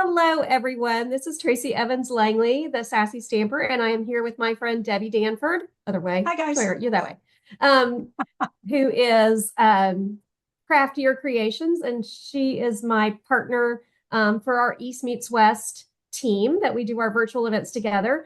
Hello, everyone. This is Tracie Evans Langley, the Sassy Stamper, and I am here with my friend Debbie Danford, other way, Hi, guys. swear, you're that way, um, who is Craftier Creations, and she is my partner for our East Meets West team that we do our virtual events together.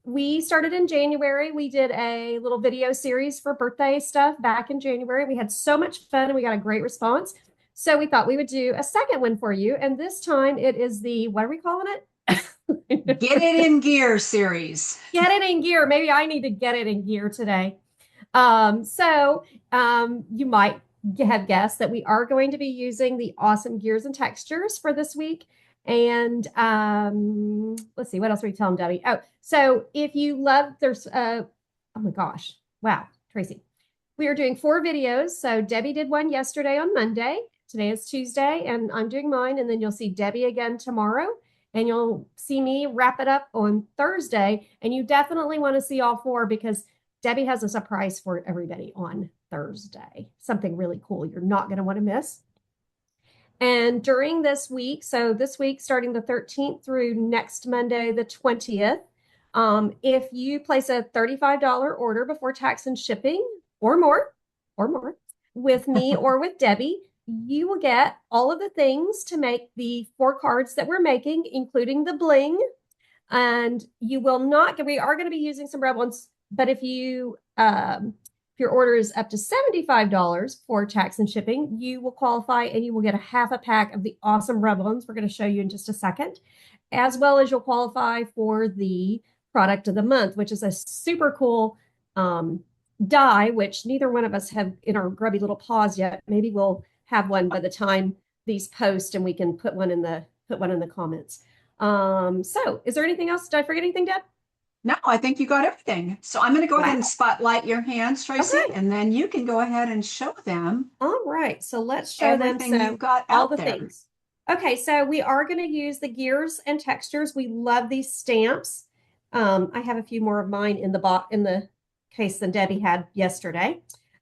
We started in January. We did a little video series for birthday stuff back in January. We had so much fun and we got a great response. So we thought we would do a second one for you. And this time it is the, what are we calling it? Get it in gear series. Get it in gear. Maybe I need to get it in gear today. So you might have guessed that we are going to be using the awesome gears and textures for this week. And let's see, what else are we telling Debbie? Oh, so if you love, oh my gosh, wow, Tracie. We are doing 4 videos. So Debbie did one yesterday on Monday. Today is Tuesday, and I'm doing mine. And then you'll see Debbie again tomorrow. And you'll see me wrap it up on Thursday. And you definitely want to see all 4 because Debbie has a surprise for everybody on Thursday. Something really cool you're not going to want to miss. And during this week, so this week starting the 13th through next Monday, the 20th, if you place a $35 order before tax and shipping or more with me or with Debbie, you will get all of the things to make the 4 cards that we're making, including the bling. And you will not, we are going to be using some Rub-Ons, but if your order is up to $75 for tax and shipping, you will qualify and you will get a half a pack of the awesome Rub-Ons we're going to show you in just a second, as well as you'll qualify for the product of the month, which is a super cool die, which neither one of us have in our grubby little paws yet. Maybe we'll have one by the time these post and we can put one in the comments. So is there anything else? Did I forget anything, Deb? No, I think you got everything. So I'm going to go ahead and Wow. spotlight your hands, Tracie, Okay. and then you can go ahead and show them All right. So let's show them. everything So you've got all out the there. things. Okay. So we are going to use the gears and textures. We love these stamps. I have a few more of mine in the case than Debbie had yesterday.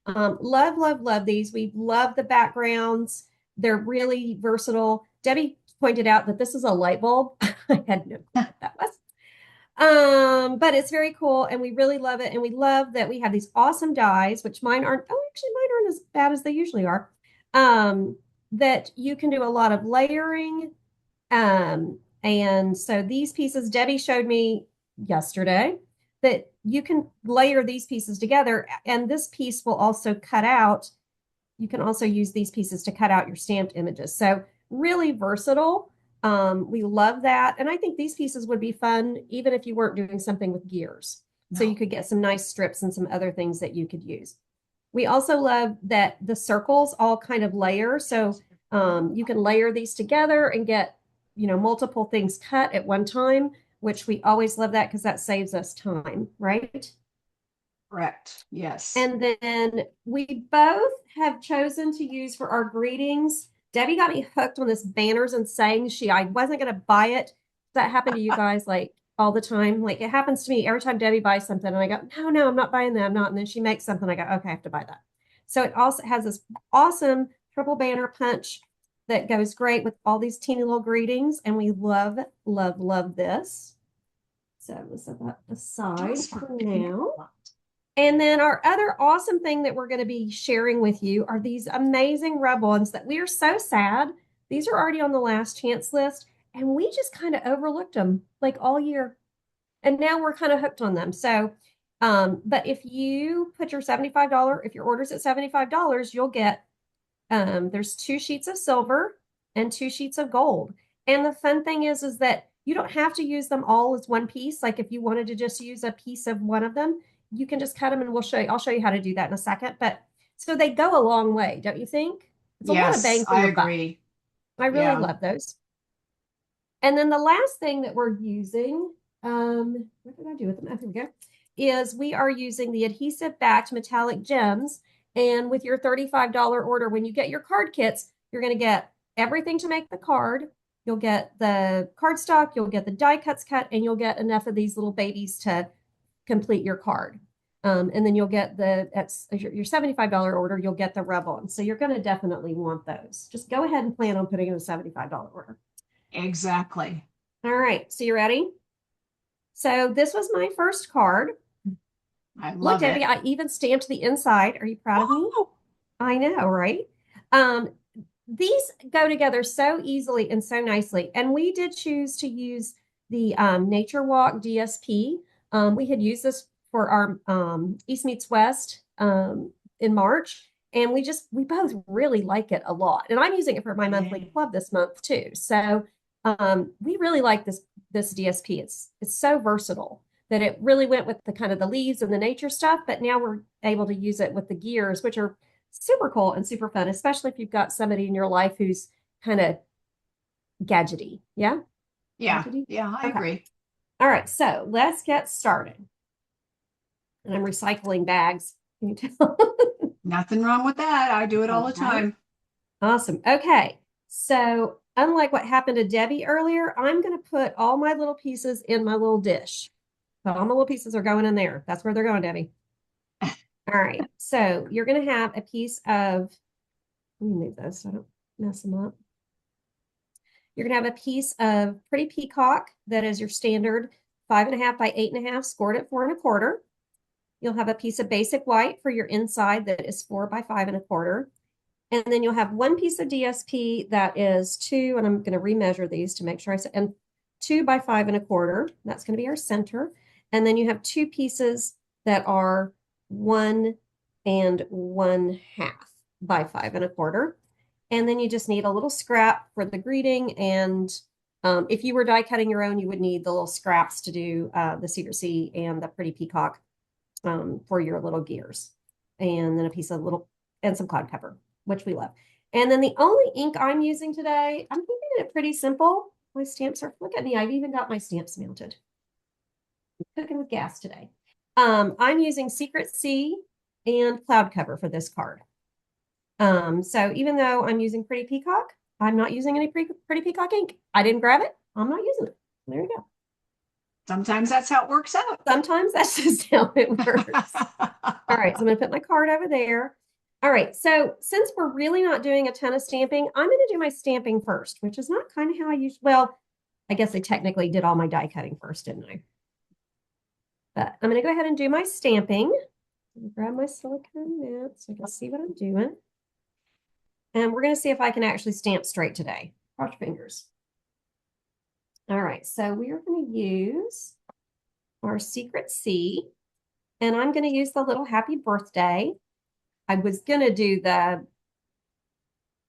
Love, love, love these. We love the backgrounds. They're really versatile. Debbie pointed out that this is a light bulb. I had no clue what that was. But it's very cool and we really love it. And we love that we have these awesome dies, which mine aren't, oh, actually mine aren't as bad as they usually are. That you can do a lot of layering. And so these pieces, Debbie showed me yesterday that you can layer these pieces together and this piece will also cut out. You can also use these pieces to cut out your stamped images. So really versatile. We love that. And I think these pieces would be fun, even if you weren't doing something with gears. So you No. could get some nice strips and some other things that you could use. We also love that the circles all kind of layer. So you can layer these together and get, multiple things cut at one time, which we always love that because that saves us time, right? Correct. Yes. And then we both have chosen to use for our greetings. Debbie got me hooked on this banners and sayings. I wasn't going to buy it. That happened to you guys like all the time. Like it happens to me every time Debbie buys something and I go, no, I'm not buying that. I'm not. And then she makes something. I go, okay, I have to buy that. So it also has this awesome triple banner punch that goes great with all these teeny little greetings. And we love, love, love this. So let's set that aside for now. And then our other awesome thing that we're going to be sharing with you are these amazing Rub-Ons that we are so sad. These are already on the last chance list, and we just kind of overlooked them like all year. And now we're kind of hooked on them. So, but if you put your $75, if your order's at $75, you'll get, there's 2 sheets of silver and 2 sheets of gold. And the fun thing is that you don't have to use them all as one piece. Like if you wanted to just use a piece of one of them, you can just cut them and I'll show you how to do that in a second. But so they go a long way, don't you think? It's a lot of Yes, bang for I your buck. agree. I really Yeah. love those. And then the last thing that we're using, what did I do with them? Oh, here we go, is we are using the adhesive backed metallic gems. And with your $35 order, when you get your card kits, you're going to get everything to make the card. You'll get the cardstock, you'll get the die cuts cut, and you'll get enough of these little babies to complete your card. And then you'll get that's your $75 order, you'll get the Rub-On. So you're going to definitely want those. Just go ahead and plan on putting in a $75 order. Exactly. All right, so you ready? So this was my first card. I Look, love Debbie, it. I even stamped the inside. Are you proud of me? Oh, I know, right? Um, these go together so easily and so nicely. And we did choose to use the Nature Walk DSP. We had used this for our East Meets West in March, and we both really like it a lot. And I'm using it for my monthly yay. club this month too. So we really like this DSP. It's so versatile that it really went with the kind of the leaves and the nature stuff, but now we're able to use it with the gears, which are super cool and super fun, especially if you've got somebody in your life who's kind of gadgety. Yeah? Yeah. Gadgety? Yeah, I Okay. agree. All right. So let's get started. And I'm recycling bags. Can you tell? Nothing wrong with that. I do it all All the right. time. Awesome. Okay. So unlike what happened to Debbie earlier, I'm going to put all my little pieces in my little dish. So all my little pieces are going in there. That's where they're going, Debbie. All right. So you're going to have a piece of, let me move those so I don't mess them up. You're going to have a piece of Pretty Peacock that is your standard 5.5 by 8.5, scored at 4.25. You'll have a piece of basic white for your inside that is 4 by 5.25. And then you'll have one piece of DSP that is 2, and I'm going to remeasure these to make sure I said, and 2 by 5.25. That's going to be our center. And then you have two pieces that are 1.5 by 5.25. And then you just need a little scrap for the greeting. And if you were die cutting your own, you would need the little scraps to do the Cedar Sea and the Pretty Peacock for your little gears. And then a piece of little, and some cloud pepper, which we love. And then the only ink I'm using today, I'm keeping it pretty simple. My stamps are, look at me, I've even got my stamps mounted. I'm cooking with gas today. I'm using Secret Sea and cloud cover for this card. So even though I'm using Pretty Peacock, I'm not using any Pretty Peacock ink. I didn't grab it. I'm not using it. There you go. Sometimes that's how it works out. Sometimes that's just how it works. All right, so I'm going to put my card over there. All right, so since we're really not doing a ton of stamping, I'm going to do my stamping first, which is not kind of how I usually, well, I guess I technically did all my die cutting first, didn't I? But I'm going to go ahead and do my stamping. Grab my silicone mat so I can see what I'm doing. And we're going to see if I can actually stamp straight today. Cross your fingers. All right, so we are going to use our Secret Sea, and I'm going to use the little happy birthday. I was going to do there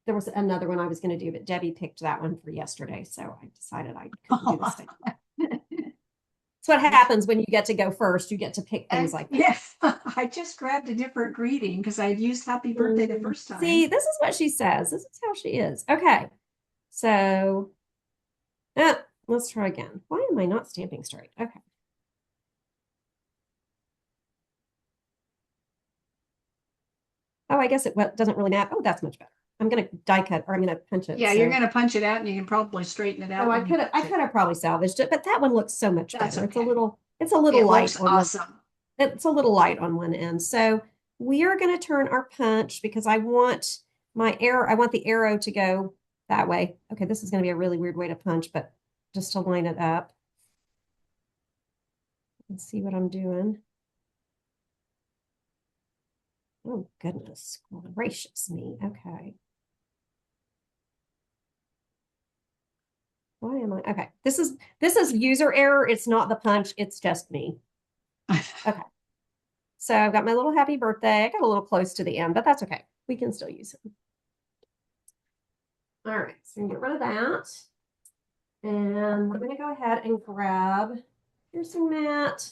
was another one I was going to do, but Debbie picked that one for yesterday. So I decided I couldn't do this thing. It's what happens when you get to go first. You get to pick things like that. Yes, I just grabbed a different greeting because I'd used happy birthday the first time. See, this is what she says. This is how she is. Okay. So let's try again. Why am I not stamping straight? Okay. Oh, I guess it doesn't really matter. Oh, that's much better. I'm going to die cut, or I'm going to punch it. Yeah, So. you're going to punch it out and you can probably straighten it out. Oh, I could have probably salvaged it, but that one looks so much That's better. okay. It's a little It light looks on awesome. it's a little light on one end. So we are going to turn our punch because I want I want the arrow to go that way. Okay, this is going to be a really weird way to punch, but just to line it up and see what I'm doing. Oh, goodness gracious me. Okay. Why am I? Okay. This is user error. It's not the punch. It's just me. Okay. So I've got my little happy birthday. I got a little close to the end, but that's okay. We can still use it. All right. So I'm gonna get rid of that. And we're going to go ahead and grab piercing mat.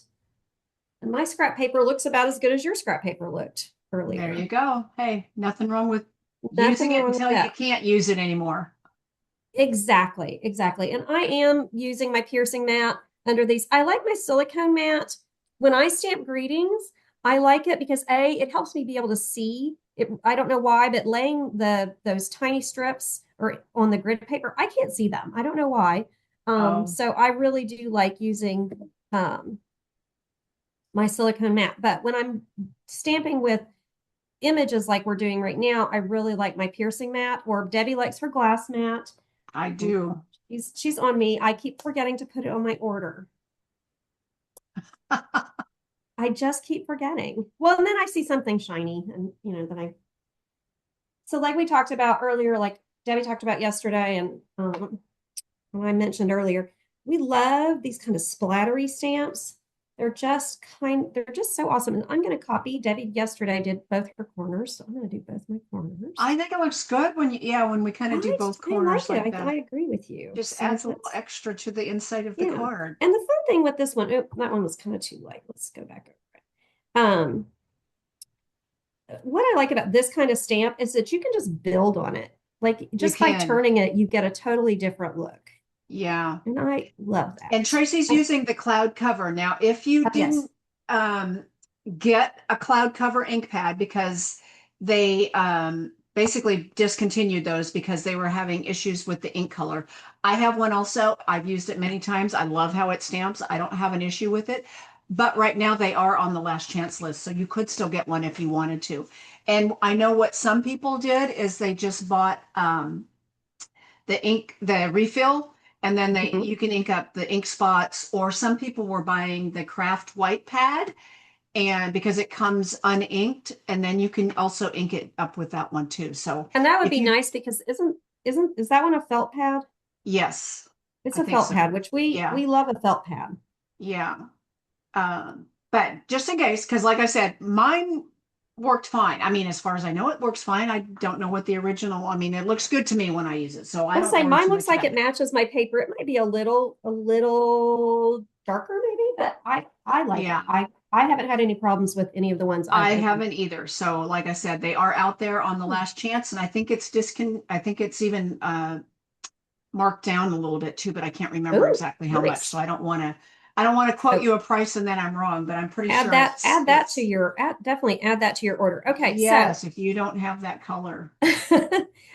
And my scrap paper looks about as good as your scrap paper looked earlier. There you go. Hey, nothing wrong with Nothing using it wrong with until you that. can't use it anymore. Exactly, exactly. And I am using my piercing mat under these. I like my silicone mat. When I stamp greetings, I like it because it helps me be able to see it. I don't know why, but laying those tiny strips or on the grid paper, I can't see them. I don't know why. So I really do like using my silicone mat. But when I'm stamping with images like we're doing right now, I really like my piercing mat, or Debbie likes her glass mat. I do. She's on me. I keep forgetting to put it on my order. I just keep forgetting. Well, and then I see something shiny and then so like we talked about earlier, like Debbie talked about yesterday, and I mentioned earlier, we love these kind of splattery stamps. They're just so awesome. And I'm going to copy. Debbie yesterday did both her corners, so I'm going to do both my corners. I think it looks good when when we kind of do both I like corners like it. I that. agree with you. Just So adds a little extra to the inside of the yeah. card. And the fun thing with this one, oh, that one was kind of too light. Let's go back over it. What I like about this kind of stamp is that you can just build on it. Like just by turning it, you get a totally different look. Yeah. And I love that. And Tracie's using the cloud cover. Now, if you didn't get a cloud cover ink pad because they basically discontinued those because they were having issues with the ink color. I have one also. I've used it many times. I love how it stamps. I don't have an issue with it. But right now they are on the last chance list. So you could still get one if you wanted to. And I know what some people did is they just bought the refill, and then you can ink up the ink spots, or some people were buying the craft white pad, and because it comes uninked, and then you can also ink it up with that one too. So and that would be nice because is that one a felt pad? Yes, it's a felt pad, which we love a felt pad. Yeah. But just in case, because like I said, mine worked fine. I mean, as far as I know, it works fine. I don't know what the original, I mean, it looks good to me when I use it. So I I'll don't say worry mine too looks much like about it matches my paper. It might be a little darker maybe, but I like it. I haven't had any problems with any of the ones I I've opened. haven't either. So like I said, they are out there on the last chance, and I think I think it's even marked down a little bit too, but I can't remember exactly how much. So I don't want to quote you a price and then I'm wrong, but I'm pretty sure definitely add that to your order. Okay, yes, if you don't have that color.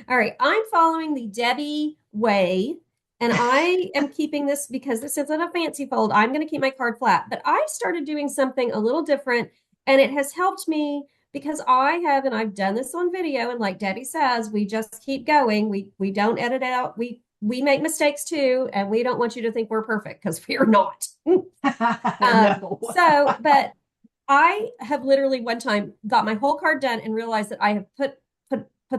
All right, I'm following the Debbie way, and I am keeping this because this isn't a fancy fold. I'm going to keep my card flat, but I started doing something a little different, and it has helped me because and I've done this on video, and like Debbie says, we just keep going. We don't edit out. We make mistakes too, and we don't want you to think we're perfect because we are not. No. But I have literally one time got my whole card done and realized that I have put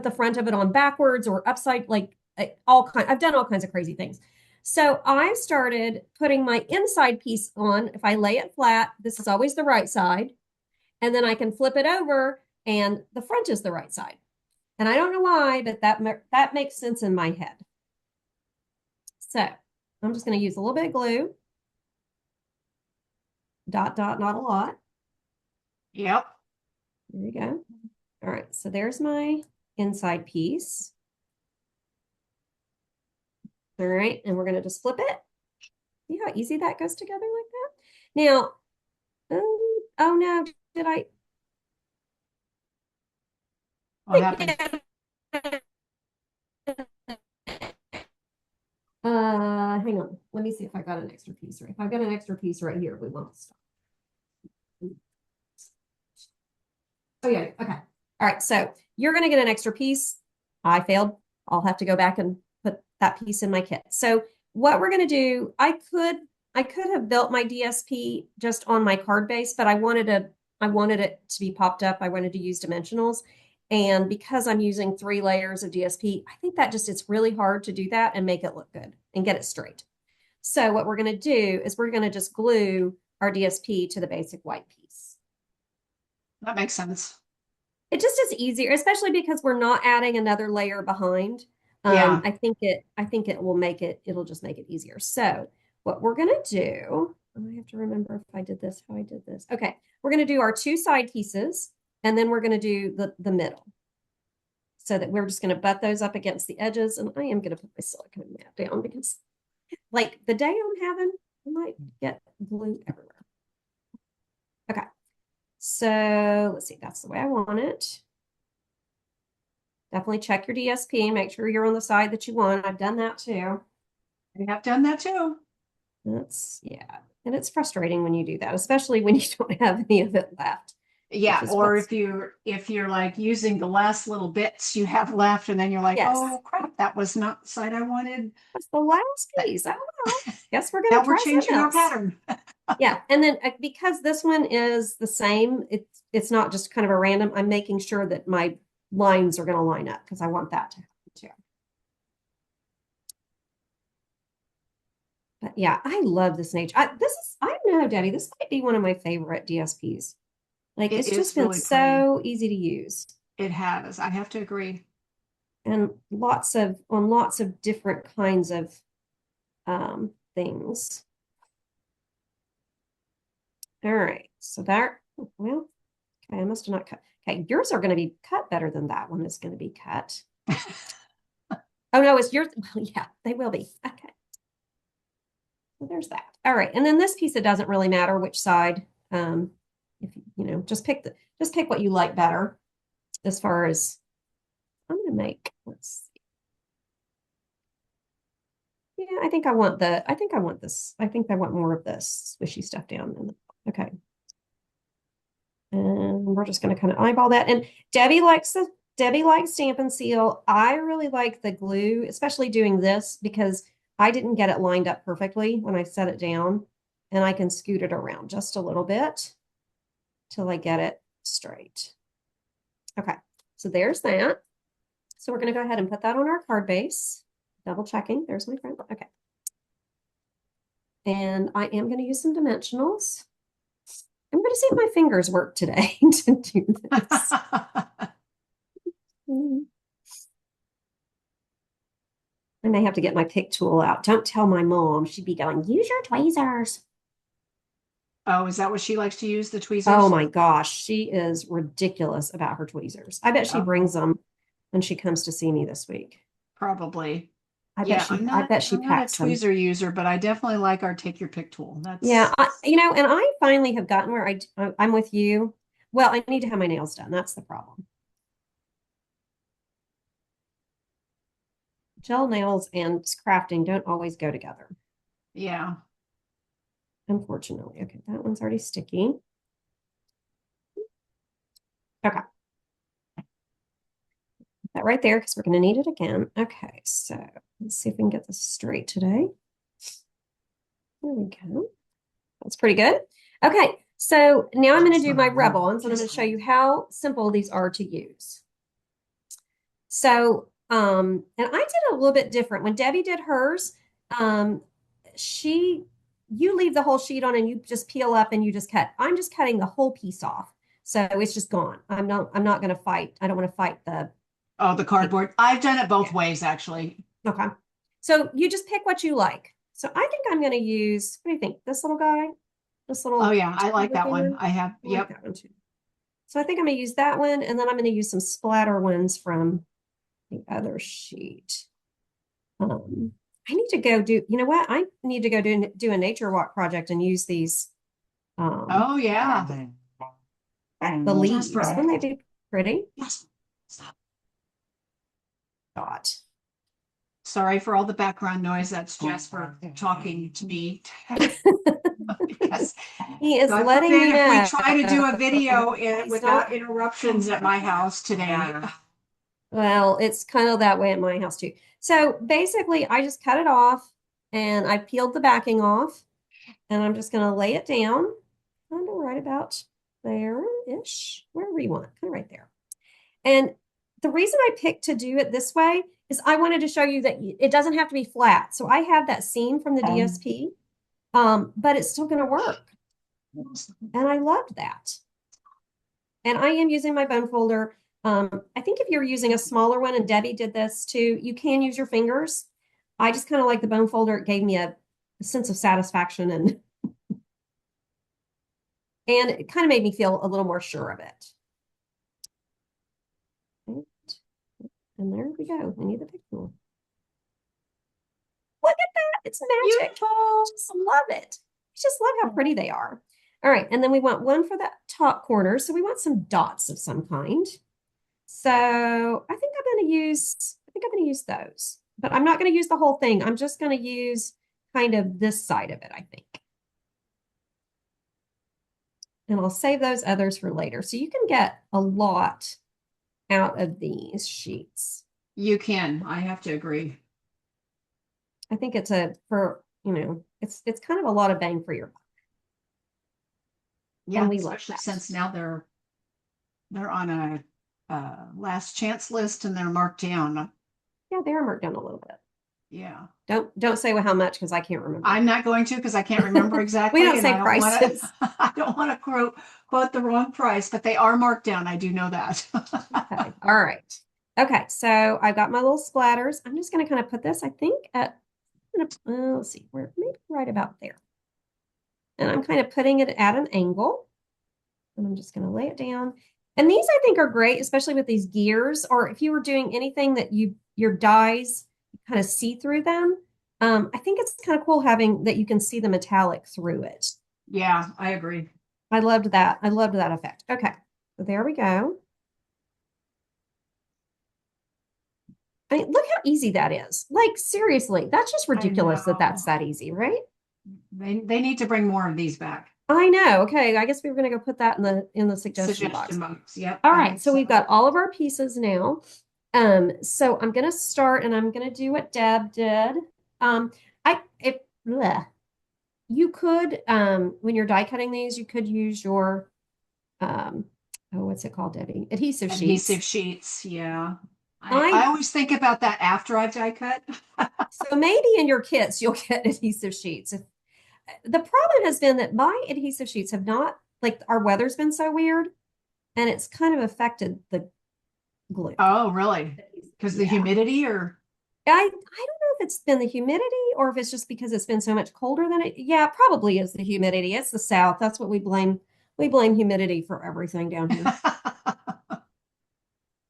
the front of it on backwards or upside, like I've done all kinds of crazy things. So I started putting my inside piece on. If I lay it flat, this is always the right side, and then I can flip it over, and the front is the right side. And I don't know why, but that makes sense in my head. So I'm just going to use a little bit of glue. Dot, dot, not a lot. Yep. There you go. All right, so there's my inside piece. All right, and we're going to just flip it. See how easy that goes together like that? Now, oh no, did I? What happened? Hang on. Let me see if I got an extra piece right. If I've got an extra piece right here, we won't stop. Oh yeah, okay. All right, so you're going to get an extra piece. I failed. I'll have to go back and put that piece in my kit. So what we're going to do, I could have built my DSP just on my card base, but I wanted it to be popped up. I wanted to use dimensionals. And because I'm using 3 layers of DSP, I think that it's really hard to do that and make it look good and get it straight. So what we're going to do is we're going to just glue our DSP to the basic white piece. That makes sense. It just is easier, especially because we're not adding another layer behind. I think it'll just make it easier. So what we're going to do, I have to remember if I did this, how I did this. Okay, we're going to do our 2 side pieces, and then we're going to do the middle. So that we're just going to butt those up against the edges, and I am going to put my silicone mat down because like the day I'm having, I might get glue everywhere. Okay. So let's see, that's the way I want it. Definitely check your DSP, make sure you're on the side that you want. I've done that too. I have done that too. And it's frustrating when you do that, especially when you don't have any of it left. Yeah, or if you're like using the last little bits you have left, and then you're like, yes, oh crap, that was not the side I wanted. that's the last That- piece. Oh well, guess we're gonna Now we're try something changing our else. pattern. Yeah, and then because this one is the same, it's not just kind of a random. I'm making sure that my lines are going to line up because I want that to happen too. But yeah, I love this nature. I don't know, Debbie, this might be one of my favorite DSPs. Like It it's just is been really pretty. so easy to use It has. I have to agree. and lots of different kinds of things. All right, so that well, okay, I must have not cut. Okay, yours are going to be cut better than that one is going to be cut. Oh no, it's yours. Well, yeah, they will be. Okay. So there's that. All right. And then this piece, it doesn't really matter which side. If just pick what you like better as far as I'm gonna make, let's see. Yeah, I think I want this. I think I want more of this swishy stuff down in the okay. And we're just gonna kind of eyeball that. And Debbie likes stamp and seal. I really like the glue, especially doing this because I didn't get it lined up perfectly when I set it down, and I can scoot it around just a little bit till I get it straight. Okay, so there's that. So we're going to go ahead and put that on our card base. Double checking. There's my friend. Okay. And I am going to use some dimensionals. I'm going to see if my fingers work today to do this. I may have to get my pick tool out. Don't tell my mom. She'd be going, use your tweezers. Oh, is that what she likes to use, the tweezers? Oh my gosh, she is ridiculous about her tweezers. I bet she brings them when she comes to see me this week. Probably. I Yeah, bet she I'm not a packs them. tweezer user, but I definitely like our take your pick tool. Yeah, That's and I finally have gotten where I'm with you. Well, I need to have my nails done. That's the problem. Gel nails and crafting don't always go together, yeah. unfortunately. Okay, that one's already sticky. Okay. That right there because we're going to need it again. Okay, so let's see if we can get this straight today. There we go. That's pretty good. Okay, so now I'm going to do my rub-ons and I'm going to show you how simple these are to use. So, and I did a little bit different. When Debbie did hers, um, you leave the whole sheet on and you just peel up and you just cut. I'm just cutting the whole piece off. So it's just gone. I'm not going to fight. I don't want to fight the cardboard. I've done it both ways, actually. Okay. So you just pick what you like. So I think I'm going to use, what do you think? This little guy? This little. Oh yeah, I like that one. I have, I like yep. that one too. So I think I'm going to use that one, and then I'm going to use some splatter ones from the other sheet. I need to go do, you know what? I need to go do a nature walk project and use these. Oh yeah. The leaves. Wouldn't they be pretty? Thought. Sorry for all the background noise. That's Jasper talking to me. Because He is God letting forbid me if we know. try to do a video without not. interruptions at my house today. Well, it's kind of that way at my house too. So basically, I just cut it off and I peeled the backing off, and I'm just going to lay it down kind of right about there-ish, wherever you want, kind of right there. And the reason I picked to do it this way is I wanted to show you that it doesn't have to be flat. So I have that seam from the DSP, but it's still going to work. And I loved that. And I am using my bone folder. I think if you're using a smaller one, and Debbie did this too, you can use your fingers. I just kind of like the bone folder. It gave me a sense of satisfaction and it kind of made me feel a little more sure of it. And there we go. We need the pick tool. Look at that. It's magic. Beautiful. I just love it. I just love how pretty they are. All right. And then we want one for that top corner. So we want some dots of some kind. So I think I'm going to use those, but I'm not going to use the whole thing. I'm just going to use kind of this side of it, I think. and I'll save those others for later. So you can get a lot out of these sheets. You can. I have to agree. I think it's it's kind of a lot of bang for your buck. Yeah, And we love especially that. since now they're on a last chance list and they're marked down. Yeah, they are marked down a little bit. Yeah. Don't say how much because I can't remember. I'm not going to because I can't remember We exactly, don't and I say don't want to. prices. I don't want to quote the wrong price, but they are marked down. I do know that. Okay. All right. Okay. So I've got my little splatters. I'm just going to kind of put this, I think, let's see, where maybe right about there. And I'm kind of putting it at an angle. And I'm just going to lay it down. And these I think are great, especially with these gears, or if you were doing anything that your dyes kind of see through them. I think it's kind of cool having that you can see the metallic through it. Yeah, I agree. I loved that. I loved that effect. Okay, so there we go. I mean, look how easy that is. Like seriously, that's just I ridiculous that know. that's that easy, right? They need to bring more of these back. I know. Okay, I guess we were going to go put that in the suggestion Suggestion box. box. Yep, All I right, think so so. we've got all of our pieces now. So I'm going to start and I'm going to do what Deb did. I if bleh. You could when you're die cutting these, you could use your um oh, what's it called, Debbie? Adhesive sheets. Adhesive sheets. Yeah. I I always think about that after I've die cut. so maybe in your kits you'll get adhesive sheets. If, the problem has been that my adhesive sheets have not like our weather's been so weird and it's kind of affected the glue. Oh, really? Because the Yeah. humidity or I don't know if it's been the humidity or if it's just because it's been so much colder than it. Yeah, it probably is the humidity. It's the South. That's what we blame. We blame humidity for everything down here.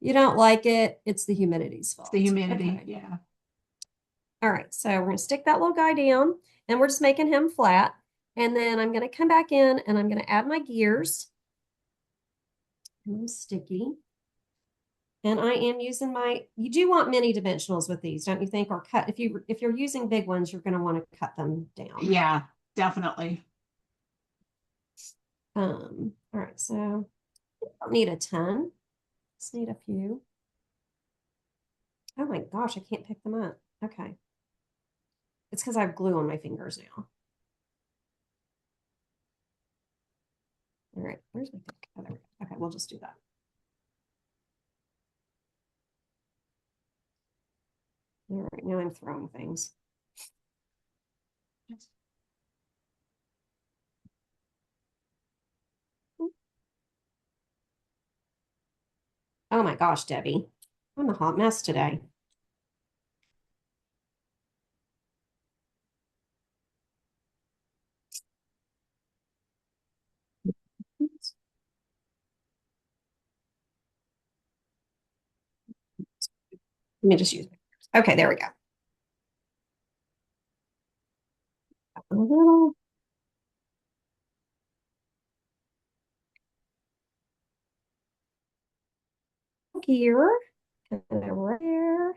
You don't like it, it's the humidity's the fault. humidity. Okay. Yeah. All right. So we're going to stick that little guy down and we're just making him flat. And then I'm going to come back in and I'm going to add my gears. I'm sticky. And I am using you do want mini dimensionals with these, don't you think? Or cut, if you're using big ones, you're going to want to cut them down. Yeah, definitely. All right, so I don't need a ton. Just need a few. Oh my gosh, I can't pick them up. Okay. It's because I have glue on my fingers now. All right, where's my pick? Oh, there we go. Okay, we'll just do that. All right, now I'm throwing things. Oh my gosh, Debbie. I'm a hot mess today. Let me just use my Okay, there we go. A little here. And over there.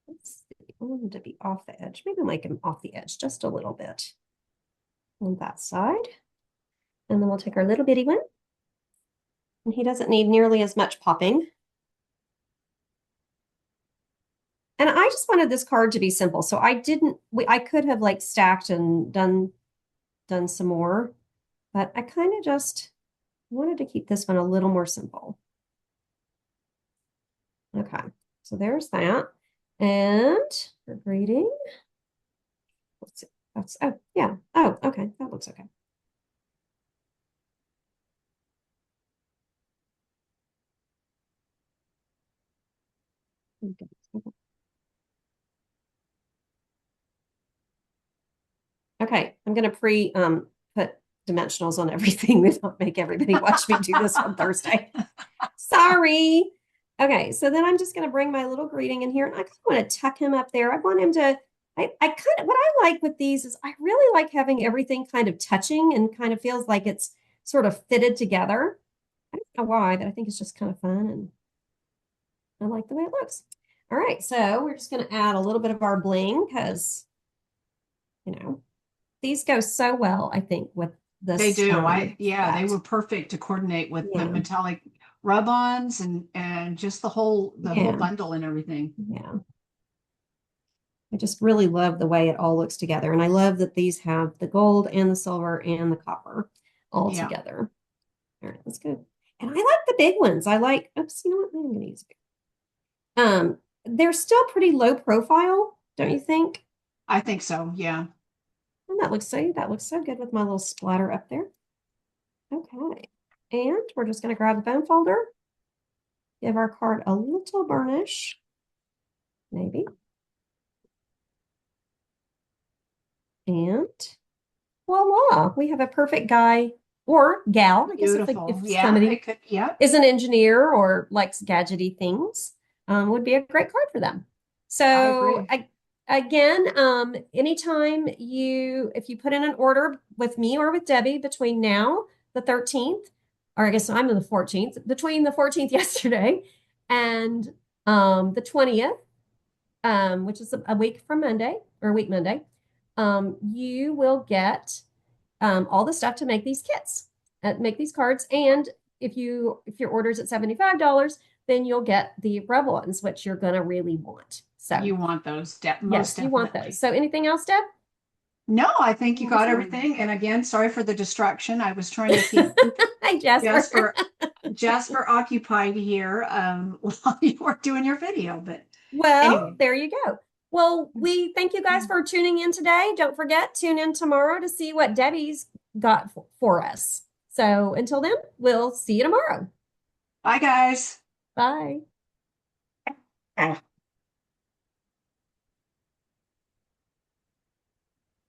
Let's see. I want them to be off the edge. Maybe make them off the edge just a little bit on that side. And then we'll take our little bitty one. And he doesn't need nearly as much popping. And I just wanted this card to be simple. So I could have like stacked and done some more, but I kind of just wanted to keep this one a little more simple. Okay, so there's that. And for grading, let's see. Oh, yeah. Oh, okay. That looks okay. Okay, I'm gonna put dimensionals on everything that don't make everybody watch me do this on Thursday. Sorry. Okay, so then I'm just gonna bring my little greeting in here and I kind of want to tuck him up there. I want him to, I kind of, what I like with these is I really like having everything kind of touching and kind of feels like it's sort of fitted together. I don't know why, but I think it's just kind of fun and I like the way it looks. All right, so we're just gonna add a little bit of our bling because, you know, these go so well, I think, with They this do. Yeah, they set. were perfect to coordinate with the Yeah, metallic rub-ons and just the whole yeah, bundle and everything. yeah. I just really love the way it all looks together. And I love that these have the gold and the silver and the copper all Yeah. together. All right, let's go. And I like the big ones. I like, oops, you know what? I'm going to use it. They're still pretty low profile, don't you think? I think so. Yeah. And that looks so good with my little splatter up there. Okay. And we're just going to grab the bone folder, give our card a little burnish, maybe. And voila, we have a perfect guy or gal. I guess Beautiful. if Yeah, somebody it could. Yep. is an engineer or likes gadgety things, would be a great card for them. I So agree. again, anytime if you put in an order with me or with Debbie between now, the 13th, or I guess I'm in the 14th, between the 14th yesterday and the 20th, which is a week from Monday or a week Monday, you will get all the stuff to make these kits, make these cards. And if your order's at $75, then you'll get the Rub-Ons, which you're gonna really want. So You want those, most yes, you want those. definitely. So anything else, Deb? No, I think you Want to got say? everything. And again, sorry for the distraction. I was trying to keep Hi, Jasper. Jasper occupied here while you were doing your video. But Well, anyway, there you go. Well, we thank you guys for tuning in today. Don't forget, tune in tomorrow to see what Debbie's got for us. So until then, we'll see you tomorrow. bye guys. Bye.